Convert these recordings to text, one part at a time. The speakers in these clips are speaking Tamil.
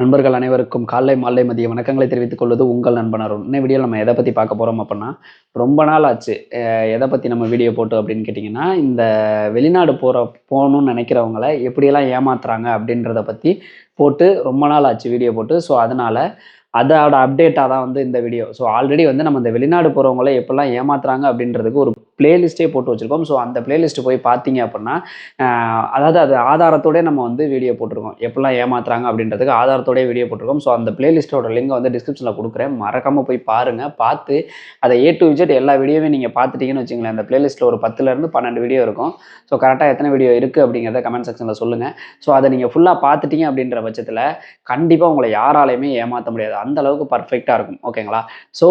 நண்பர்கள் அனைவருக்கும் காலை மாலை மதிய வணக்கங்களை தெரிவித்துக் கொள்வது உங்கள் நண்பன் அருண். இந்த வீடியோவில் நம்ம எதை பற்றி பார்க்க போகிறோம் அப்படின்னா, ரொம்ப நாள் ஆச்சு எதை பற்றி நம்ம வீடியோ போட்டு அப்படின்னு கேட்டிங்கன்னா, இந்த வெளிநாடு போகணும்னு நினைக்கிறவங்கள எப்படியெல்லாம் ஏமாத்துறாங்க அப்படின்றத பற்றி போட்டு ரொம்ப நாள் ஆச்சு வீடியோ போட்டு. ஸோ அதனால் அதோட அப்டேட்டாக தான் வந்து இந்த வீடியோ. ஸோ ஆல்ரெடி வந்து நம்ம இந்த வெளிநாடு போகிறவங்கள எப்படிலாம் ஏமாத்துறாங்க அப்படின்றதுக்கு ஒரு பிளேலிஸ்ட்டே போட்டு வச்சுருக்கோம். ஸோ அந்த பிளேலிஸ்ட்டு போய் பார்த்தீங்க அப்படின்னா, அதாவது அது ஆதாரத்தோடய நம்ம வந்து வீடியோ போட்டிருக்கோம். எப்படிலாம் ஏமாத்துறாங்க அப்படின்றதுக்கு ஆதாரத்தோடய வீடியோ போட்டிருக்கோம். ஸோ அந்த பிளேலிஸ்ட்டோட லிங்க் வந்து டிஸ்கிரிப்ஷனில் கொடுக்குறேன். மறக்காமல் போய் பாருங்கள். பார்த்து அதை A to Z எல்லா வீடியோவே நீங்கள் பார்த்துட்டீங்கன்னு வச்சுங்களேன். அந்த பிளேலிஸ்ட்டில் ஒரு 10லேருந்து 12 வீடியோ இருக்கும். ஸோ கரெக்டாக எத்தனை வீடியோ இருக்குது அப்படிங்கிறத கமெண்ட் செக்ஷனில் சொல்லுங்கள். ஸோ அதை நீங்கள் ஃபுல்லாக பார்த்துட்டீங்க அப்படின்ற பட்சத்தில் கண்டிப்பாக உங்களை யாராலையுமே ஏமாற்ற முடியாது. அந்த அளவுக்கு பர்ஃபெக்டாக இருக்கும். ஓகேங்களா? ஸோ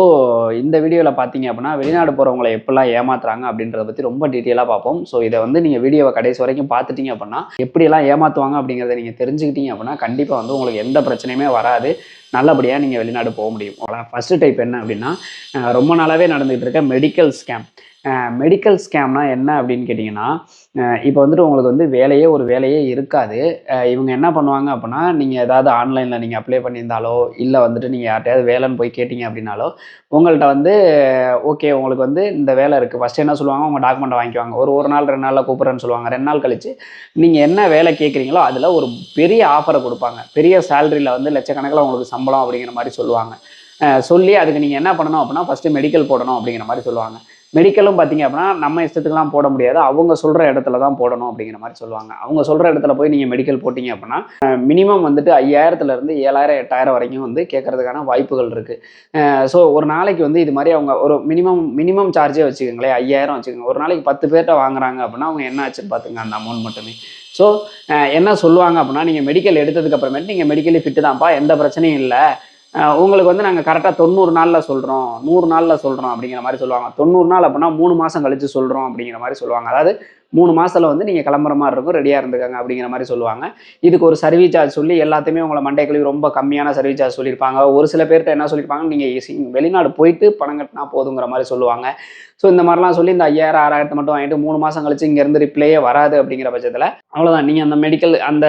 இந்த வீடியோவில் பார்த்தீங்க அப்படின்னா, வெளிநாடு போகிறவங்களை எப்படிலாம் ஏமாத்துறாங்க அப்படின்றத பற்றி ரொம்ப டீட்டெயிலாக பார்ப்போம். ஸோ இதை வந்து நீங்கள் வீடியோவை கடைசி வரைக்கும் பார்த்துட்டீங்க அப்படின்னா, எப்படியெல்லாம் ஏமாற்றுவாங்க அப்படிங்கிறத நீங்கள் தெரிஞ்சுக்கிட்டீங்க அப்படின்னா, கண்டிப்பாக வந்து உங்களுக்கு எந்த பிரச்சனையுமே வராது. நல்லபடியாக நீங்கள் வெளிநாடு போக முடியும். ஃபர்ஸ்ட் டைப் என்ன அப்படின்னா, ரொம்ப நாளாகவே நடந்துகிட்டு இருக்க மெடிக்கல் ஸ்கேம். மெடிக்கல் ஸ்கேம்னா என்ன அப்படின்னு கேட்டிங்கன்னா, இப்போ வந்துட்டு உங்களுக்கு வந்து ஒரு வேலையே இருக்காது. இவங்க என்ன பண்ணுவாங்க அப்படின்னா, நீங்கள் ஏதாவது ஆன்லைனில் நீங்கள் அப்ளை பண்ணியிருந்தாலோ, இல்லை வந்துட்டு நீங்கள் யார்ட்டையாவது வேலைன்னு போய் கேட்டிங்க அப்படின்னாலோ, உங்கள்கிட்ட வந்து ஓகே உங்களுக்கு வந்து இந்த வேலை இருக்குது. ஃபஸ்ட்டு என்ன சொல்லுவாங்க, உங்கள் டாக்குமெண்ட்டை வாங்கிக்குவாங்க. ஒரு நாள் 2 நாளில் கூப்பிட்றேன்னு சொல்லுவாங்க. 2 நாள் கழிச்சு நீங்கள் என்ன வேலை கேட்குறீங்களோ அதில் ஒரு பெரிய ஆஃபரை கொடுப்பாங்க. பெரிய சேலரியில் வந்து லட்சக்கணக்கில் உங்களுக்கு சம்பளம் அப்படிங்கிற மாதிரி சொல்லுவாங்க. சொல்லி அதுக்கு நீங்கள் என்ன பண்ணணும் அப்படின்னா, ஃபஸ்ட்டு மெடிக்கல் போடணும் அப்படிங்கிற மாதிரி சொல்லுவாங்க. மெடிக்கலும் பார்த்தீங்க அப்படின்னா, நம்ம இஷ்டத்துக்குலாம் போட முடியாது. அவங்க சொல்கிற இடத்துல தான் போடணும் அப்படிங்கிற மாதிரி சொல்லுவாங்க. அவங்க சொல்கிற இடத்துல போய் நீங்கள் மெடிக்கல் போட்டிங்க அப்படின்னா, மினிமம் வந்துட்டு 5000லேருந்து 7000 8000 வரைக்கும் வந்து கேட்கறதுக்கான வாய்ப்புகள் இருக்குது. ஸோ ஒரு நாளைக்கு வந்து இது மாதிரி அவங்க ஒரு மினிமம் சார்ஜே வச்சுக்கோங்களேன், 5000 வச்சுக்கோங்க. ஒரு நாளைக்கு 10 பேர்கிட்ட வாங்குறாங்க அப்படின்னா, அவங்க என்ன ஆச்சுன்னு பார்த்துங்க அந்த அமௌண்ட் மட்டுமே. ஸோ என்ன சொல்லுவாங்க அப்படின்னா, நீங்கள் மெடிக்கல் எடுத்ததுக்கு அப்புறமேட்டு நீங்கள் மெடிக்கலி ஃபிட்டு தான்ப்பா, எந்த பிரச்சனையும் இல்லை. உங்களுக்கு வந்து நாங்கள் கரெக்டாக 90 நாளில் சொல்கிறோம், 100 நாளில் சொல்கிறோம் அப்படிங்கிற மாதிரி சொல்லுவாங்க. 90 நாள் அப்படின்னா 3 மாதம் கழித்து சொல்கிறோம் அப்படிங்கிற மாதிரி சொல்லுவாங்க. அதாவது 3 மாதத்தில் வந்து நீங்கள் கிளம்புற மாதிரி இருக்கும், ரெடியாக இருந்துக்காங்க அப்படிங்கிற மாதிரி சொல்லுவாங்க. இதுக்கு ஒரு சர்வீஸ் சார்ஜ் சொல்லி எல்லாத்தையுமே உங்களை மண்டை கழுவி ரொம்ப கம்மியான சர்வீஸ் சார்ஜ் சொல்லியிருப்பாங்க. ஒரு சில பேர்கிட்ட என்ன சொல்லியிருப்பாங்க, நீங்கள் வெளிநாடு போயிட்டு பணம் கட்டினா போதுங்கிற மாதிரி சொல்லுவாங்க. ஸோ இந்த மாதிரிலாம் சொல்லி இந்த 5000 6000 மட்டும் வாங்கிட்டு 3 மாதம் கழிச்சு இங்கேருந்து ரிப்ளையே வராது அப்படிங்கிற பட்சத்தில் அவ்வளோதான், நீங்கள் அந்த மெடிக்கல் அந்த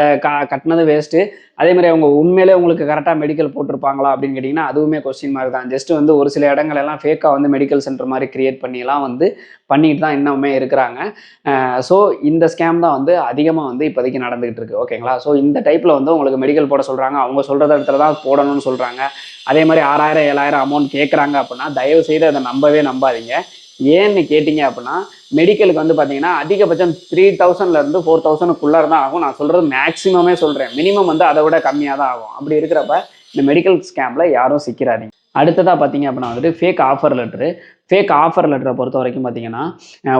கட்டினது வேஸ்ட்டு. அதே மாதிரி அவங்க உண்மையிலே உங்களுக்கு கரெக்டாக மெடிக்கல் போட்டிருப்பாங்களா அப்படின்னு கேட்டிங்கன்னா, அதுவுமே கொஸ்டின் மார்க் தான். ஜஸ்ட் வந்து ஒரு சில இடங்களெல்லாம் ஃபேக்காக வந்து மெடிக்கல் சென்டர் மாதிரி கிரியேட் பண்ணிலாம் வந்து பண்ணிட்டு தான் இன்னுமே இருக்கிறாங்க. ஸோ இந்த ஸ்கேம் தான் வந்து அதிகமாக வந்து இப்போதைக்கு நடந்துகிட்டு இருக்கு. ஓகேங்களா? ஸோ இந்த டைப்பில் வந்து உங்களுக்கு மெடிக்கல் போட சொல்கிறாங்க, அவங்க சொல்கிற இடத்துல தான் போடணும்னு சொல்கிறாங்க. அதே மாதிரி 6000 7000 அமௌண்ட் கேட்குறாங்க அப்படின்னா, தயவு செய்து அதை நம்பாதீங்க. ஏன்னு கேட்டிங்க அப்படின்னா, மெடிக்கலுக்கு வந்து பார்த்தீங்கன்னா அதிகபட்சம் 3000லேருந்து 4000க்குள்ளார தான் ஆகும். நான் சொல்கிறது மேக்ஸிமமே சொல்கிறேன். மினிமம் வந்து அதை விட கம்மியாக தான் ஆகும். அப்படி இருக்கிறப்ப இந்த மெடிக்கல் ஸ்கேமில் யாரும் சிக்கிறாதீங்க. அடுத்ததாக பார்த்தீங்க அப்படின்னா வந்துட்டு fake offer letter. Fake offer லெட்டரை பொறுத்த வரைக்கும் பார்த்தீங்கன்னா,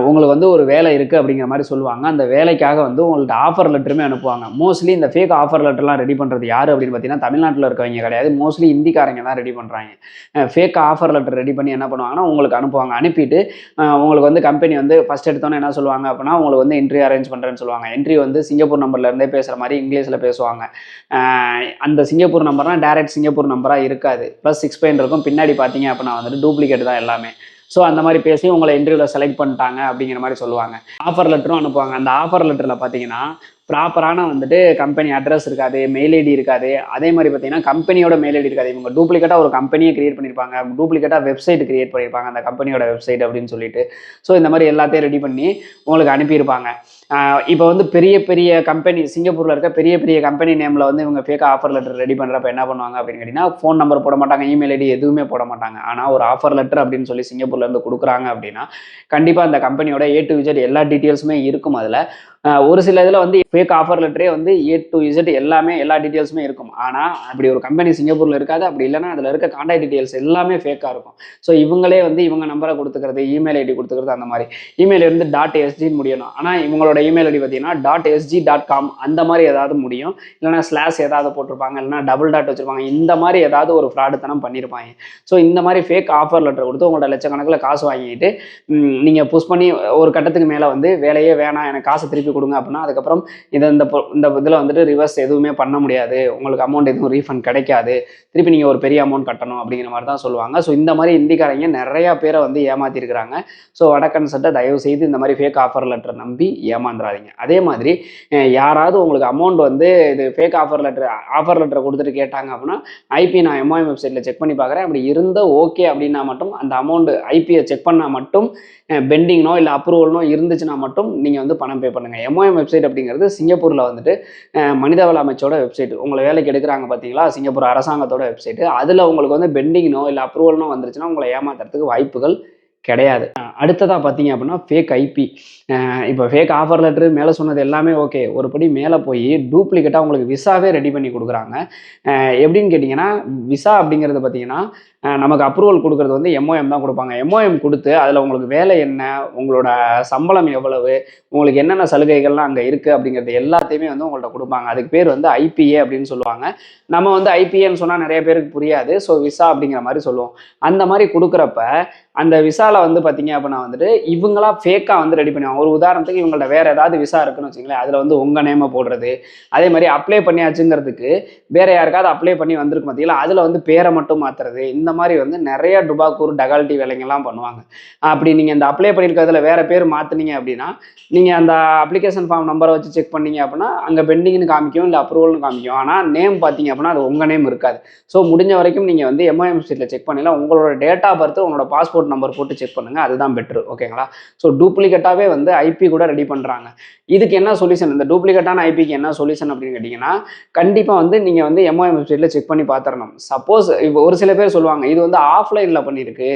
உங்களுக்கு வந்து ஒரு வேலை இருக்குது அப்படிங்கிற மாதிரி சொல்லுவாங்க. அந்த வேலைக்காக வந்து உங்கள்கிட்ட ஆஃபர் லெட்டருமே அனுப்புவாங்க. மோஸ்ட்லி இந்த ஃபேக் ஆஃபர் லெட்டர்லாம் ரெடி பண்ணுறது யார் அப்படின்னு பார்த்தீங்கன்னா, தமிழ்நாட்டில் இருக்கவங்க கிடையாது. மோஸ்ட்லி இந்திக்காரங்க தான் ரெடி பண்ணுறாங்க. ஃபேக் ஆஃபர் லெட்டர் ரெடி பண்ணி என்ன பண்ணுவாங்கன்னா, உங்களுக்கு அனுப்புவாங்க. அனுப்பிட்டு உங்களுக்கு வந்து கம்பெனி வந்து ஃபஸ்ட் எடுத்தோன்னே என்ன சொல்லுவாங்க அப்படின்னா, உங்களுக்கு வந்து என்ட்ரி அரேஞ்ச் பண்ணுறேன்னு சொல்லுவாங்க. என்ட்ரி வந்து சிங்கப்பூர் நம்பர்லேருந்தே பேசுகிற மாதிரி இங்கிலீஷில் பேசுவாங்க. அந்த சிங்கப்பூர் நம்பர்னால் டேரெக்ட் சிங்கப்பூர் நம்பராக இருக்காது. ப்ளஸ் 6 பைன் இருக்கும். பின்னாடி பார்த்தீங்க அப்படின்னா வந்துட்டு டூப்ளிகேட் தான் எல்லாமே. ஸோ அந்த மாதிரி பேசி உங்களை இன்டர்வியூவில் செலக்ட் பண்ணிட்டாங்க அப்படிங்கிற மாதிரி சொல்லுவாங்க. ஆஃபர் லெட்டரும் அனுப்புவாங்க. அந்த ஆஃபர் லெட்டரில் பார்த்தீங்கன்னா, ப்ராப்பரான வந்துட்டு கம்பெனி அட்ரஸ் இருக்காது, மெயில் ஐடி இருக்காது. அதே மாதிரி பார்த்தீங்கன்னா கம்பெனியோட மெயில் ஐடி இருக்காது. இவங்க டூப்ளிகேட்டாக ஒரு கம்பெனியை கிரியேட் பண்ணியிருப்பாங்க, டூப்ளிகேட்டாக வெப்சைட் கிரியேட் பண்ணியிருப்பாங்க, அந்த கம்பெனியோட வெப்சைட் அப்படின்னு சொல்லிட்டு. ஸோ இந்த மாதிரி எல்லாத்தையும் ரெடி பண்ணி உங்களுக்கு அனுப்பியிருப்பாங்க. இப்போ வந்து பெரிய கம்பெனி, சிங்கப்பூரில் இருக்க பெரிய கம்பெனி நேமில் வந்து இவங்க ஃபேக் ஆஃபர் லெட்டர் ரெடி பண்ணுறப்ப என்ன பண்ணுவாங்க அப்படின்னு கேட்டிங்கன்னா, ஃபோன் நம்பர் போட மாட்டாங்க, இமெயில் ஐடி எதுவுமே போட மாட்டாங்க. ஆனால் ஒரு ஆஃபர் லெட்டர் அப்படின்னு சொல்லி சிங்கப்பூர்லேருந்து கொடுக்குறாங்க அப்படின்னா, கண்டிப்பாக அந்த கம்பெனியோட A to Z எல்லா டீட்டெயில்ஸுமே இருக்கும் அதில். ஒரு சில இதில் வந்து ஃபேக் ஆஃபர் லெட்டரே வந்து A to Z எல்லா டீட்டெயில்ஸுமே இருக்கும். ஆனால் அப்படி ஒரு கம்பெனி சிங்கப்பூரில் இருக்காது. அப்படி இல்லைன்னா அதில் இருக்க கான்டாக்ட் டீட்டெயில்ஸ் எல்லாமே ஃபேக்காக இருக்கும். ஸோ இவங்களே வந்து இவங்க நம்பரை கொடுத்துக்கிறது, இமெயில் ஐடி கொடுத்துக்கிறது, அந்த மாதிரி இமெயில் வந்து .sgன்னு முடியணும். ஆனால் இவங்களோட இமெயில் ஐடி பார்த்தீங்கன்னா .sg.com அந்த மாதிரி ஏதாவது முடியும். இல்லைனா ஸ்லாஷ் ஏதாவது போட்டிருப்பாங்க, இல்லைனா டபுள் டாட் வச்சுருப்பாங்க. இந்த மாதிரி ஏதாவது ஒரு ஃப்ராடுத்தனம் பண்ணியிருப்பாங்க. ஸோ இந்த மாதிரி ஃபேக் ஆஃபர் லெட்டர் கொடுத்து உங்களோட லட்சக்கணக்கில் காசு வாங்கிட்டு நீங்கள் புஷ் பண்ணி ஒரு கட்டத்துக்கு மேலே வந்து வேலையே வேணாம், எனக்கு காசை திருப்பி கொடுங்க அப்படின்னா அதுக்கப்புறம் இந்த இதில் வந்துட்டு ரிவர்ஸ் எதுவுமே பண்ண முடியாது, உங்களுக்கு அமௌண்ட் எதுவும் ரீஃபண்ட் கிடைக்காது, திருப்பி நீங்கள் ஒரு பெரிய அமௌண்ட் கட்டணும் அப்படிங்கிற மாதிரி தான் சொல்லுவாங்க. ஸோ இந்த மாதிரி இந்திக்காரங்க நிறையா பேரை வந்து ஏமாற்றிருக்கிறாங்க. ஸோ வடக்கன்சல்ட்டை தயவு செய்து இந்த மாதிரி ஃபேக் ஆஃபர் லெட்டர் நம்பி ஏமாந்துடாதீங்க. அதே மாதிரி யாராவது உங்களுக்கு அமௌண்ட் வந்து இது ஃபேக் ஆஃபர் லெட்டரை கொடுத்துட்டு கேட்டாங்க அப்படின்னா ஐபி நான் எம்ஓஎம் வெப்சைட்டில் செக் பண்ணி பார்க்குறேன், அப்படி இருந்தால் ஓகே அப்படின்னா மட்டும் அந்த அமௌண்ட் ஐபியை செக் பண்ணால் மட்டும் பெண்டிங்னோ இல்லை அப்ரூவல்னோ இருந்துச்சுன்னா மட்டும் நீங்கள் வந்து பணம் பே பண்ணுங்கள். எம்ஓஎம் வெப்சைட் அப்படிங்கிறது சிங்கப்பூரில் வந்துட்டு மனிதவள அமைச்சோட வெப்சைட். உங்களை வேலைக்கு எடுக்கிறாங்க பார்த்தீங்களா, சிங்கப்பூர் அரசாங்கத்தோட வெப்சைட்டு. அதில் உங்களுக்கு வந்து பெண்டிங்னோ இல்லை அப்ரூவல்னோ வந்துருச்சுன்னா உங்களை ஏமாத்துறதுக்கு வாய்ப்புகள் கிடையாது. அடுத்ததாக பார்த்தீங்க அப்படின்னா ஃபேக் ஐபி. இப்போ ஃபேக் ஆஃபர் லெட்ரு மேலே சொன்னது எல்லாமே ஓகே, ஒரு படி மேலே போய் டூப்ளிகேட்டாக உங்களுக்கு விசாவே ரெடி பண்ணி கொடுக்குறாங்க. எப்படின்னு கேட்டிங்கன்னா விசா அப்படிங்கிறது பார்த்தீங்கன்னா நமக்கு அப்ரூவல் கொடுக்குறது வந்து எம்ஓஎம் தான் கொடுப்பாங்க. எம்ஓஎம் கொடுத்து அதில் உங்களுக்கு வேலை என்ன, உங்களோட சம்பளம் எவ்வளவு, உங்களுக்கு என்னென்ன சலுகைகள்லாம் அங்கே இருக்குது அப்படிங்கிறது எல்லாத்தையுமே வந்து உங்கள்கிட்ட கொடுப்பாங்க. அதுக்கு பேர் வந்து ஐபிஏ அப்படின்னு சொல்லுவாங்க. நம்ம வந்து ஐபிஏன்னு சொன்னால் நிறைய பேருக்கு புரியாது, ஸோ விசா அப்படிங்கிற மாதிரி சொல்லுவோம். அந்த மாதிரி கொடுக்குறப்ப அந்த விசாவில் வந்து பார்த்தீங்க அப்படின்னா வந்துட்டு இவங்களா ஃபேக்காக வந்து ரெடி பண்ணுவாங்க. ஒரு உதாரணத்துக்கு இவங்கள்ட்ட வேறு ஏதாவது விசா இருக்குன்னு வச்சுங்களேன், அதில் வந்து உங்கள் நேமை போடுறது, அதே மாதிரி அப்ளை பண்ணியாச்சுங்கிறதுக்கு வேறு யாருக்காவது அப்ளை பண்ணி வந்திருக்கு பார்த்தீங்களா, அதில் வந்து பேரை மட்டும் மாற்றுறது, இந்த மாதிரி வந்து நிறைய டுபாக்கூர் டகால்ட்டி வேலைங்கள்லாம் பண்ணுவாங்க. அப்படி நீங்கள் இந்த அப்ளை பண்ணியிருக்கிறதுல வேறு பேர் மாற்றினீங்க அப்படின்னா நீங்கள் அந்த அப்ளிகேஷன் ஃபார்ம் நம்பரை வச்சு செக் பண்ணீங்க அப்படின்னா அங்கே பெண்டிங்னு காமிக்கும், இல்லை அப்ரூவல்னு காமிக்கும். ஆனால் நேம் பார்த்தீங்க அப்படின்னா அது உங்கள் நேம் இருக்காது. ஸோ முடிஞ்ச வரைக்கும் நீங்கள் வந்து எம்ஓஎம் வெப்சைட்டில் செக் பண்ணலாம், உங்களோட டேட் ஆஃப் பர்த் உங்களோட பாஸ்போர்ட் நம்பர் போட்டு செக் பண்ணுங்கள், அதுதான் பெட்ரு. ஓகேங்களா? ஸோ டூப்ளிகேட்டாகவே வந்து ஐபி கூட ரெடி பண்ணுறாங்க. இதுக்கு என்ன சொல்யூஷன், இந்த டூப்ளிகேட்டான ஐபிக்கு என்ன சொல்யூஷன் அப்படின்னு கேட்டிங்கன்னா கண்டிப்பாக வந்து நீங்கள் வந்து எம்ஓஎம் வெப்சைட்டில் செக் பண்ணி பார்த்துடணும். சப்போஸ் இப்போ ஒரு சில பேர் சொல்லுவாங்க இது வந்து ஆஃப்லைனில் பண்ணியிருக்கு,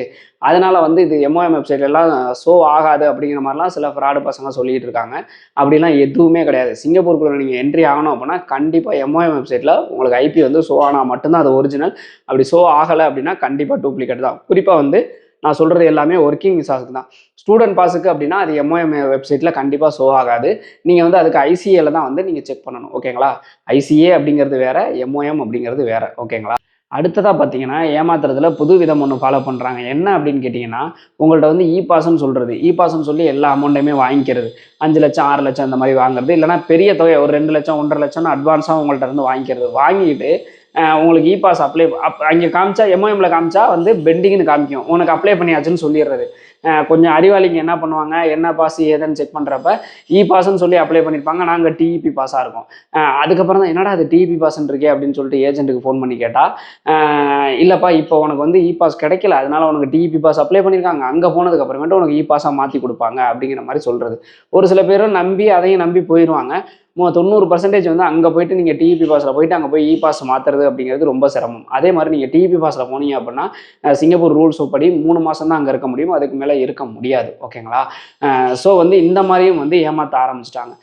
அதனால வந்து இது எம்ஓஎம் வெப்சைட்லாம் ஷோ ஆகாது அப்படிங்கிற மாதிரிலாம் சில ஃப்ராடு பசங்க சொல்லிட்டு இருக்காங்க. அப்படிலாம் எதுவுமே கிடையாது. சிங்கப்பூருக்குள்ள நீங்கள் என்ட்ரி ஆகணும் அப்படின்னா கண்டிப்பாக எம்ஓஎம் வெப்சைட்டில் உங்களுக்கு ஐபி வந்து ஷோ ஆனால் மட்டும்தான் அது ஒரிஜினல். அப்படி ஷோ ஆகலை அப்படின்னா கண்டிப்பாக டூப்ளிகேட் தான். குறிப்பாக வந்து நான் சொல்கிறது எல்லாமே ஒர்க்கிங் விசாஸுக்கு தான். ஸ்டூடெண்ட் பாஸுக்கு அப்படின்னா அது எம்ஓஎம் வெப்சைட்டில் கண்டிப்பாக ஷோ ஆகாது. நீங்கள் வந்து அதுக்கு ஐசிஏல தான் வந்து நீங்கள் செக் பண்ணணும். ஓகேங்களா? ஐசிஏ அப்படிங்கிறது வேறு, எம்ஓஎம் அப்படிங்கிறது வேறு. ஓகேங்களா? அடுத்ததாக பார்த்தீங்கன்னா ஏமாத்துறதுல புது விதம் ஒன்று ஃபாலோ பண்ணுறாங்க. என்ன அப்படின்னு கேட்டிங்கன்னா உங்கள்கிட்ட வந்து இ பாஸ்ன்னு சொல்கிறது, இ பாஸ்ன்னு சொல்லி எல்லா அமௌண்ட்டையுமே வாங்கிக்கிறது, 5 லட்சம் 6 லட்சம் இந்த மாதிரி வாங்குறது, இல்லைனா பெரிய தொகை ஒரு 2 லட்சம் 1.5 லட்சம்னு அட்வான்ஸாக உங்கள்கிட்ட இருந்து வாங்கிக்கிறது. வாங்கிட்டு உங்களுக்கு இ பாஸ் அப்ளை அங்கே காமிச்சா எம்ஓஎம்ல காமிச்சா வந்து பெண்டிங்னு காமிக்கும், உனக்கு அப்ளை பண்ணியாச்சுன்னு சொல்லிடுறது. கொஞ்சம் அறிவாளிங்க என்ன பண்ணுவாங்க, என்ன பாஸ் ஏதுன்னு செக் பண்ணுறப்ப இ பாஸ்ன்னு சொல்லி அப்ளை பண்ணியிருப்பாங்க, நாங்கள் டிஇபி பாஸாக இருக்கும். அதுக்கப்புறம் தான் என்னடா அது டிஇபி பாஸ்ன்னு இருக்கே அப்படின்னு சொல்லிட்டு ஏஜென்ட்டுக்கு ஃபோன் பண்ணி கேட்டால் இல்லைப்பா இப்போ உனக்கு வந்து இ பாஸ் கிடைக்கல, அதனால உனக்கு டிஇபி பாஸ் அப்ளை பண்ணியிருக்காங்க, அங்கே போனதுக்கு அப்புறமேட்டு உனக்கு இ பாஸாக மாற்றி கொடுப்பாங்க அப்படிங்கிற மாதிரி சொல்கிறது. ஒரு சில பேரும் நம்பி அதையும் நம்பி போயிடுவாங்க. 90% வந்து அங்கே போயிட்டு நீங்கள் டிஇபி பாஸில் போயிட்டு அங்கே போய் இ பாஸ் மாற்றுறது அப்படிங்கிறது ரொம்ப சிரமம். அதே மாதிரி நீங்கள் டிஇபி பாஸில் போனீங்க அப்படின்னா சிங்கப்பூர் ரூல்ஸ் படி 3 மாதம் தான் அங்கே இருக்க முடியும், அதுக்கு மேலே இருக்க முடியாது. ஓகேங்களா? ஸோ வந்து இந்த மாதிரியும் வந்து ஏமாற்ற ஆரம்பிச்சிட்டாங்க.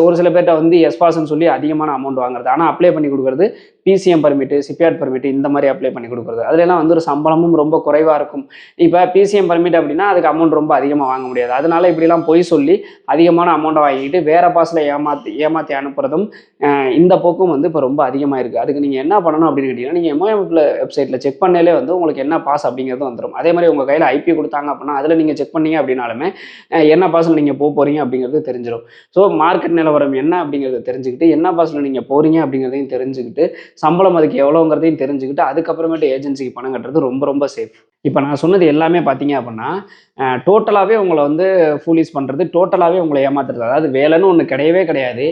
ஒரு சில பேர்கிட்ட வந்து எஸ்பாஸ்ன்னு சொல்லி அதிகமான அமௌண்ட் வாங்குறது, ஆனால் அப்ளை பண்ணி கொடுக்குறது பிசிஎம் பர்மிட்டு, சிபிஆர் பர்மிட்டு இந்த மாதிரி அப்ளை பண்ணி கொடுக்குறது. அதுலலாம் வந்து ஒரு சம்பளமும் ரொம்ப குறைவாக இருக்கும். இப்போ பிசிஎம் பர்மிட் அப்படின்னா அதுக்கு அமௌண்ட் ரொம்ப அதிகமாக வாங்க முடியாது. அதனால இப்படிலாம் பொய் சொல்லி அதிகமான அமௌண்ட்டை வாங்கிட்டு வேற பாஸில் ஏமாற்றி அனுப்புறதும் இந்த போக்கும் வந்து இப்போ ரொம்ப அதிகமாக இருக்குது. அதுக்கு நீங்கள் என்ன பண்ணணும் அப்படின்னு கேட்டிங்கன்னா நீங்கள் எம்ஓஎம் வெப்சைட்டில் செக் பண்ணாலே வந்து உங்களுக்கு என்ன பாஸ் அப்படிங்கிறது வந்துடும். அதே மாதிரி உங்கள் கையில் ஐபி கொடுத்தாங்க அப்படின்னா அதில் நீங்கள் செக் பண்ணீங்க அப்படின்னாலுமே என்ன பாஸில் நீங்கள் போகிறீங்க அப்படிங்கிறது தெரிஞ்சிடும். ஸோ மார்க்கெட் நிலவரம் என்ன அப்படிங்கிறத தெரிஞ்சுக்கிட்டு என்ன பாஸில் நீங்கள் போகிறீங்க அப்படிங்கிறதையும் தெரிஞ்சுக்கிட்டு சம்பளம் அதுக்கு எவ்வளோங்கிறதையும் தெரிஞ்சுக்கிட்டு அதுக்கப்புறமேட்டு ஏஜென்சிக்கு பணம் கட்டுறது ரொம்ப ரொம்ப சேஃப். இப்போ நான் சொன்னது எல்லாமே பார்த்தீங்க அப்படின்னா டோட்டலாகவே உங்களை வந்து ஃபூலிஸ் பண்ணுறது, டோட்டலாகவே உங்களை ஏமாத்துறது. அதாவது வேலைன்னு ஒன்று கிடையவே கிடையாது.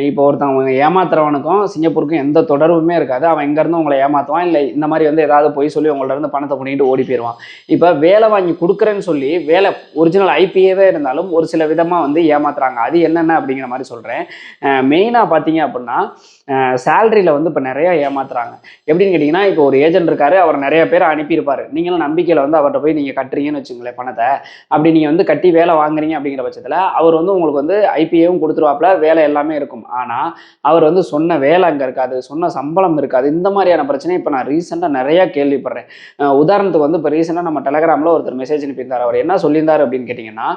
இப்போ ஒருத்தவங்க ஏமாத்துறவனுக்கும் சிங்கப்பூருக்கும் எந்த தொடர்புமே இருக்காது. அவன் எங்கேருந்து உங்களை ஏமாற்றுவான், இல்லை இந்த மாதிரி வந்து ஏதாவது போய் சொல்லி உங்கள்ட்ட இருந்து பணத்தை பண்ணிட்டு ஓடி போயிடுவான். இப்போ வேலை வாங்கி கொடுக்குறேன்னு சொல்லி வேலை ஒரிஜினல் ஐபிஏவே இருந்தாலும் ஒரு சில விதமாக வந்து ஏமாத்துறாங்க. அது என்னென்ன அப்படிங்கிற மாதிரி சொல்கிறேன். மெயினாக பார்த்தீங்க அப்படின்னா சேலரியில் வந்து இப்போ நிறையா ஏமாத்துறாங்க. எப்படின்னு கேட்டிங்கன்னா இப்போ ஒரு ஏஜென்ட் இருக்காரு, அவர் நிறைய பேர் அனுப்பியிருப்பார். நீங்களும் நம்பிக்கையில் வந்து அவர்கிட்ட போய் நீங்கள் கட்டுறீங்கன்னு வச்சுங்களேன் பணத்தை, அப்படி நீங்கள் வந்து கட்டி வேலை வாங்குறீங்க அப்படிங்கிற பட்சத்தில் அவர் வந்து உங்களுக்கு வந்து ஐபிஏவும் கொடுத்துருவாப்புல, வேலை எல்லாமே இருக்கும். ஆனால் அவர் வந்து சொன்ன வேலை அங்கே இருக்காது, சொன்ன சம்பளம் இருக்காது. இந்த மாதிரியான பிரச்சனை இப்போ நான் ரீசெண்டாக நிறையா கேள்விப்படுறேன். உதாரணத்துக்கு வந்து இப்போ ரீசெண்டாக நம்ம டெலகிராமில் ஒருத்தர் மெசேஜ் அனுப்பியிருந்தார். அவர் என்ன சொல்லியிருந்தார் அப்படின்னு கேட்டிங்கன்னா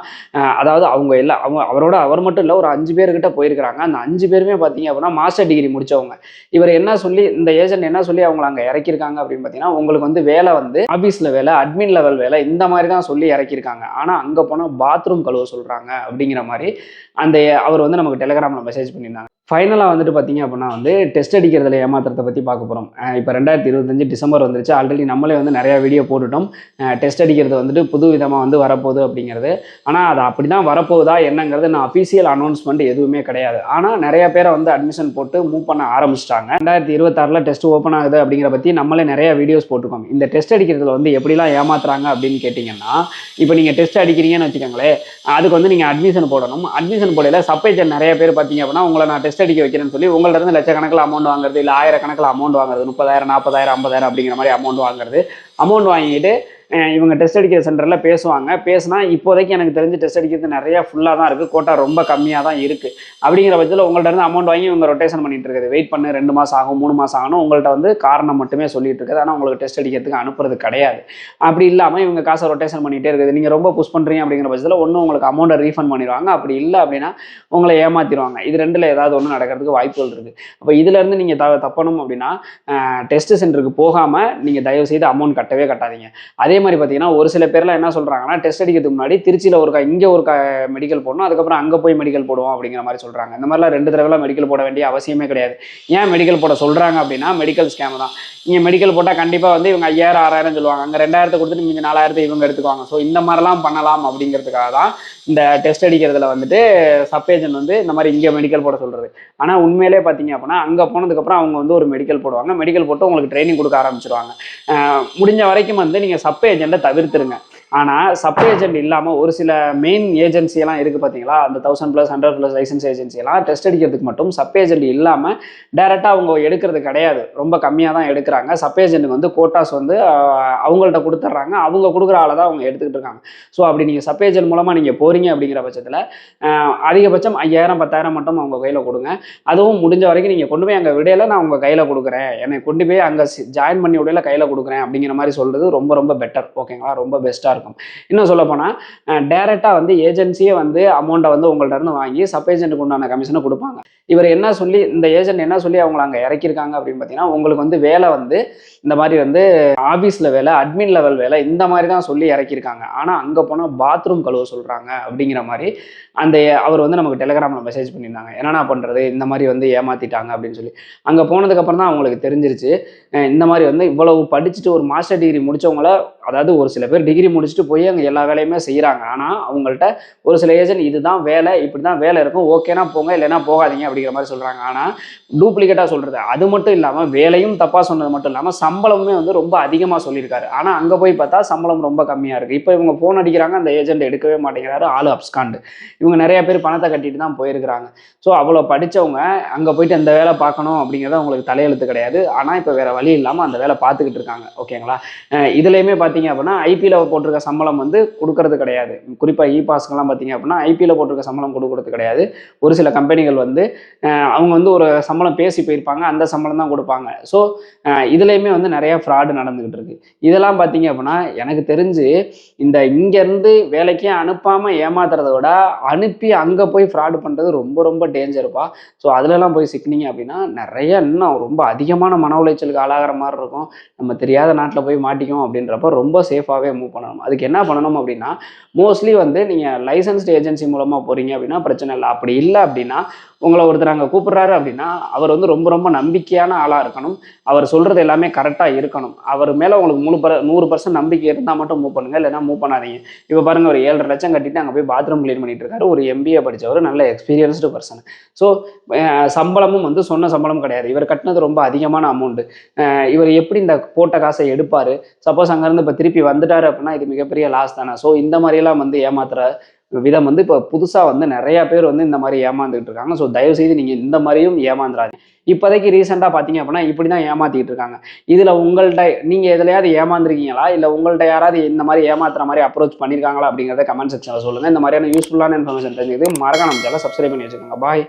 அதாவது அவர் மட்டும் இல்லை, ஒரு 5 பேர்கிட்ட போயிருக்கிறாங்க. அந்த 5 பேருமே பார்த்தீங்க அப்படின்னா மாஸ்டர் டிகிரி முடிச்சவங்க. இவர் என்ன சொல்லி இந்த ஏஜென்ட் என்ன சொல்லி அவங்களை அங்கே இறக்கியிருக்காங்க அப்படின்னு பார்த்தீங்கன்னா உங்களுக்கு வந்து வேலை வந்து ஆஃபீஸில் வேலை, அட்மின் லெவல் வேலை இந்த மாதிரி தான் சொல்லி இறக்கியிருக்காங்க. ஆனால் அங்கே போனால் பாத்ரூம் கழுவ சொல்கிறாங்க அப்படிங்கிற மாதிரி அந்த அவர் வந்து நமக்கு டெலிகிராமில் மெசேஜ் பண்ணியிருந்தாங்க. ஃபைனலாக வந்துட்டு பார்த்தீங்க அப்படின்னா வந்து டெஸ்ட் அடிக்கிறதுல ஏமாத்திரத்தை பற்றி பார்க்க போகிறோம். இப்போ 2025 டிசம்பர் வந்துருச்சு. ஆல்ரெடி நம்மளே வந்து நிறையா வீடியோ போட்டுட்டோம். டெஸ்ட் அடிக்கிறது வந்துட்டு புது விதமாக வந்து வரப்போகுது அப்படிங்கிறது. ஆனால் அது அப்படி தான் வரப்போகுதா என்னங்கிறது நான் அஃபீஷியல் அனௌன்ஸ்மெண்ட் எதுவுமே கிடையாது. ஆனால் நிறைய பேரை வந்து அட்மிஷன் போட்டு மூவ் பண்ண ஆரம்பிச்சிட்டாங்க. 2026 டெஸ்ட் ஓப்பன் ஆகுது அப்படிங்கிற பற்றி நம்மளே நிறைய வீடியோஸ் போட்டுக்கோம். இந்த டெஸ்ட் அடிக்கிறதுல வந்து எப்படிலாம் ஏமாத்துறாங்க அப்படின்னு கேட்டிங்கன்னா, இப்போ நீங்கள் டெஸ்ட் அடிக்கிறீங்கன்னு வச்சுக்கோங்களேன், அதுக்கு வந்து நீங்கள் அட்மிஷன் போடணும். அட்மிஷன் போடையில் சப்பேஜன் நிறைய பேர் பார்த்தீங்க அப்படின்னா உங்களை நான் டெஸ்ட் அடிக்க வைக்கிறேன்னு சொல்லி உங்கள்ட்ட இருந்து லட்சக்கணக்கில் அமௌண்ட் வாங்குறது, இல்லை ஆயிரக்கணக்கில் அமௌண்ட் வாங்குறது, 30,000 40,000 50,000 அப்படிங்கிற மாதிரி அமௌண்ட் வாங்குறது. அமௌண்ட் வாங்கிட்டு இவங்க டெஸ்ட் அடிக்கிற சென்டரில் பேசினா இப்போதைக்கு எனக்கு தெரிஞ்சு டெஸ்ட் அடிக்கிறது நிறையா ஃபுல்லாக தான் இருக்குது, கோட்டா ரொம்ப கம்மியாக தான் இருக்குது. அப்படிங்கிற பட்சத்தில் உங்கள்ட்ட இருந்து அமௌண்ட் வாங்கி இவங்க ரொட்டேஷன் பண்ணிட்டு இருக்குது. வெயிட் பண்ணு 2 மாதம் ஆகும் 3 மாதம் ஆகணும் உங்கள்கிட்ட வந்து காரணம் மட்டுமே சொல்லிட்டு இருக்குது. ஆனால் உங்களுக்கு டெஸ்ட் அடிக்கிறதுக்கு அனுப்புறது கிடையாது. அப்படி இல்லாமல் இவங்க காசை ரொட்டேஷன் பண்ணிகிட்டே இருக்குது. நீங்கள் ரொம்ப புஷ் பண்ணுறீங்க அப்படிங்கிற பட்சத்தில் ஒன்றும் உங்களுக்கு அமௌண்ட்டை ரீஃபண்ட் பண்ணிடுவாங்க, அப்படி இல்லை அப்படின்னா உங்களை ஏமாற்றிடுவாங்க. இது ரெண்டில் ஏதாவது ஒன்று நடக்கிறதுக்கு வாய்ப்புகள் இருக்குது. அப்போ இதுலேருந்து நீங்கள் தப்பணும் அப்படின்னா டெஸ்ட் சென்டருக்கு போகாமல் நீங்கள் தயவு செய்து அமௌண்ட் கட்டவே கட்டாதீங்க. அதே மாதிரி பார்த்தீங்கன்னா ஒரு சில பேர்லாம் என்ன சொல்கிறாங்கன்னா, டெஸ்ட் அடிக்கிறதுக்கு முன்னாடி திருச்சியில் இங்கே ஒரு மெடிக்கல் போடணும், அதுக்கப்புறம் அங்கே போய் மெடிக்கல் போடுவோம் அப்படிங்கிற மாதிரி சொல்கிறாங்க. இந்த மாதிரிலாம் 2 தடவைலாம் மெடிக்கல் போட வேண்டிய அவசியமே கிடையாது. ஏன் மெடிக்கல் போட சொல்கிறாங்க அப்படின்னா மெடிக்கல் ஸ்கேம் தான். இங்கே மெடிக்கல் போட்டால் கண்டிப்பாக வந்து இவங்க 5000 6000 சொல்லுவாங்க, அங்கே 2000 கொடுத்துட்டு நீங்கள் 4000 இவங்க எடுத்துக்குவாங்க. ஸோ இந்த மாதிரிலாம் பண்ணலாம் அப்படிங்கிறதுக்காக தான் இந்த டெஸ்ட் அடிக்கிறதுல வந்துட்டு சப்பேஜன் வந்து இந்த மாதிரி இங்கே மெடிக்கல் போட சொல்கிறது. ஆனால் உண்மையிலே பார்த்தீங்க அப்படின்னா அங்கே போனதுக்கப்புறம் அவங்க வந்து ஒரு மெடிக்கல் போடுவாங்க. மெடிக்கல் போட்டு உங்களுக்கு ட்ரைனிங் கொடுக்க ஆரம்பிச்சிருவாங்க. முடிஞ்ச வரைக்கும் வந்து நீங்கள் சப் ஏஜெண்ட்டை தவிர்த்துருங்க. ஆனால் சப் ஏஜென்ட் இல்லாமல் ஒரு சில மெயின் ஏஜென்சியெல்லாம் இருக்குது பார்த்தீங்களா, அந்த 1000+ 100+ லைசன்ஸ் ஏஜென்சியெல்லாம் டெஸ்ட் அடிக்கிறதுக்கு மட்டும் சப் ஏஜென்ட் இல்லாமல் டைரெக்டாக அவங்க எடுக்கிறது கிடையாது. ரொம்ப கம்மியாக தான் எடுக்கிறாங்க. சப் ஏஜென்ட்டுக்கு வந்து கோட்டாஸ் வந்து அவங்கள்ட்ட கொடுத்துட்றாங்க. அவங்க கொடுக்குற ஆளை தான் அவங்க எடுத்துக்கிட்டு இருக்காங்க. ஸோ அப்படி நீங்கள் சப் ஏஜென்ட் மூலமாக நீங்கள் போகிறீங்க அப்படிங்கிற பட்சத்தில் அதிகபட்சம் 5000 10,000 மட்டும் அவங்க கையில் கொடுங்க. அதுவும் முடிஞ்ச வரைக்கும் நீங்கள் கொண்டு போய் அங்கே விடையில நான் உங்கள் கையில் கொடுக்குறேன், என்னை கொண்டு போய் அங்கே ஜாயின் பண்ணி விடையில கையில் கொடுக்குறேன் அப்படிங்கிற மாதிரி சொல்கிறது ரொம்ப ரொம்ப பெட்டர். ஓகேங்களா, ரொம்ப பெஸ்ட்டாக இருக்கும். இன்னும் சொல்ல போனால் டைரெக்டாக வந்து ஏஜென்சியே வந்து அமௌண்ட்டை வந்து உங்கள்ட்ட இருந்து வாங்கி சப் ஏஜென்ட்டுக்கு உண்டான கமிஷனை கொடுப்பாங்க. இவர் என்ன சொல்லி இந்த ஏஜென்ட் என்ன சொல்லி அவங்களை அங்கே இறக்கியிருக்காங்க அப்படின்னு பார்த்தீங்கன்னா, உங்களுக்கு வந்து வேலை வந்து இந்த மாதிரி வந்து ஆஃபீஸில் வேலை, அட்மின் லெவல் வேலை இந்த மாதிரி தான் சொல்லி இறக்கியிருக்காங்க. ஆனால் அங்கே போனால் பாத்ரூம் கழுவ சொல்கிறாங்க அப்படிங்கிற மாதிரி அவர் வந்து நமக்கு டெலிகிராமில் மெசேஜ் பண்ணியிருந்தாங்க. என்னென்ன பண்ணுறது, இந்த மாதிரி வந்து ஏமாற்றிட்டாங்க அப்படின்னு சொல்லி. அங்கே போனதுக்கப்புறம் தான் அவங்களுக்கு தெரிஞ்சிருச்சு இந்த மாதிரி வந்து இவ்வளவு படிச்சுட்டு ஒரு மாஸ்டர் டிகிரி முடித்தவங்கள, அதாவது ஒரு சில பேர் டிகிரி முடிச்சுட்டு போய் அங்கே எல்லா வேலையுமே செய்கிறாங்க. ஆனால் அவங்கள்ட்ட ஒரு சில ஏஜென்ட் இதுதான் வேலை, இப்படி தான் வேலை இருக்கும், ஓகேனா போங்க இல்லைன்னா போகாதீங்க அப்படிங்கிற மாதிரி சொல்கிறாங்க. ஆனால் டூப்ளிகேட்டாக சொல்கிறது. அது மட்டும் இல்லாமல் வேலையும் தப்பாக சொன்னது மட்டும் இல்லாமல் சம்பளமுமே வந்து ரொம்ப அதிகமாக சொல்லியிருக்காரு. ஆனால் அங்கே போய் பார்த்தா சம்பளம் ரொம்ப கம்மியாக இருக்குது. இப்போ இவங்க ஃபோன் அடிக்கிறாங்க, அந்த ஏஜென்ட் எடுக்கவே மாட்டேங்கிறாரு, ஆளு அப்ஸ்காண்டு. இவங்க நிறைய பேர் பணத்தை கட்டிட்டு தான் போயிருக்கிறாங்க. ஸோ அவ்வளோ படித்தவங்க அங்கே போயிட்டு அந்த வேலை பார்க்கணும் அப்படிங்கிறத அவங்களுக்கு தலையெழுத்து கிடையாது. ஆனால் இப்போ வேறு வழி இல்லாமல் அந்த வேலை பார்த்துக்கிட்டு இருக்காங்க. ஓகேங்களா, இதுலேயுமே பார்த்தீங்க அப்படின்னா ஐபியில் போட்டிருக்க சம்பளம் வந்து கொடுக்கறது கிடையாது. குறிப்பாக பாஸ்க்கெல்லாம் பார்த்தீங்க அப்படின்னா ஐபியில் போட்டிருக்க சம்பளம் கொடுக்கறது கிடையாது. ஒரு சில கம்பெனிகள் வந்து அவங்க வந்து ஒரு சம்பளம் பேசி போயிருப்பாங்க, அந்த சம்பளம் தான் கொடுப்பாங்க. ஸோ இதுலேயுமே வந்து நிறைய ஃப்ராடு நடந்துக்கிட்டு இருக்கு. இதெல்லாம் பார்த்தீங்க அப்படின்னா எனக்கு தெரிஞ்சு இந்த இங்கேருந்து வேலைக்கே அனுப்பாமல் ஏமாத்துறத விட அனுப்பி அங்கே போய் ஃப்ராடு பண்ணுறது ரொம்ப ரொம்ப டேஞ்சருப்பா. ஸோ அதிலெல்லாம் போய் சிக்கினீங்க அப்படின்னா நிறைய இன்னும் ரொம்ப அதிகமான மன உளைச்சலுக்கு ஆளாகிற மாதிரி இருக்கும். நம்ம தெரியாத நாட்டில் போய் மாட்டிக்கும் அப்படின்றப்ப ரொம்ப சேஃபாகவே மூவ் பண்ணணும். அதுக்கு என்ன பண்ணணும் அப்படின்னா, மோஸ்ட்லி வந்து நீங்கள் லைசன்ஸ்டு ஏஜென்சி மூலமாக போகிறீங்க அப்படின்னா பிரச்சனை இல்லை. அப்படி இல்லை அப்படின்னா உங்களை ஒருத்தர் அங்கே கூப்பிட்றாரு அப்படின்னா அவர் வந்து ரொம்ப ரொம்ப நம்பிக்கையான ஆளாக இருக்கணும். அவர் சொல்கிறது எல்லாமே கரெக்டாக இருக்கணும். அவர் மேலே உங்களுக்கு 100% நம்பிக்கை இருந்தால் மட்டும் மூவ் பண்ணுங்கள், இல்லைன்னா மூவ் பண்ணாதீங்க. இப்போ பாருங்கள், ஒரு 7.5 லட்சம் கட்டிட்டு அங்கே போய் பாத்ரூம் க்ளீன் பண்ணிட்டு இருக்காரு. ஒரு MBA படித்தவர், நல்ல எக்ஸ்பீரியன்ஸ்டு பர்சன். ஸோ சம்பளமும் வந்து சொன்ன சம்பளம் கிடையாது. இவர் கட்டினது ரொம்ப அதிகமான அமௌண்ட்டு. இவர் எப்படி இந்த போட்ட காசை எடுப்பார்? சப்போஸ் அங்கேருந்து இப்போ திருப்பி வந்துட்டார் அப்படின்னா இது மிகப்பெரிய லாஸ் தானே. ஸோ இந்த மாதிரியெல்லாம் வந்து ஏமாத்துற விதம் வந்து இப்போ புதுசாக வந்து நிறையா பேர் வந்து இந்த மாதிரி ஏமாந்துக்கிட்டு இருக்காங்க. ஸோ தயவுசெய்து நீங்கள் இந்த மாதிரியும் ஏமாந்துடாதீங்க. இப்போதைக்கு ரீசெண்டாக பார்த்தீங்க அப்படின்னா இப்படி தான் ஏமாற்றிக்கிட்டு இருக்காங்க. இதில் உங்கள்கிட்ட நீங்கள் எதுலையாவது ஏமாந்துருக்கீங்களா, இல்லை உங்கள்கிட்ட யாராவது இந்த மாதிரி ஏமாத்துற மாதிரி அப்ரோச் பண்ணியிருக்காங்களா அப்படிங்கிறத கமெண்ட் செக்ஷனில் சொல்லுங்கள். இந்த மாதிரியான யூஸ்ஃபுல்லான இன்ஃபர்மேஷன் தெரிஞ்சது மறக்காம நம்ம சேனலை சப்ஸ்கிரைப் பண்ணி வச்சுக்கோங்க. பாய்.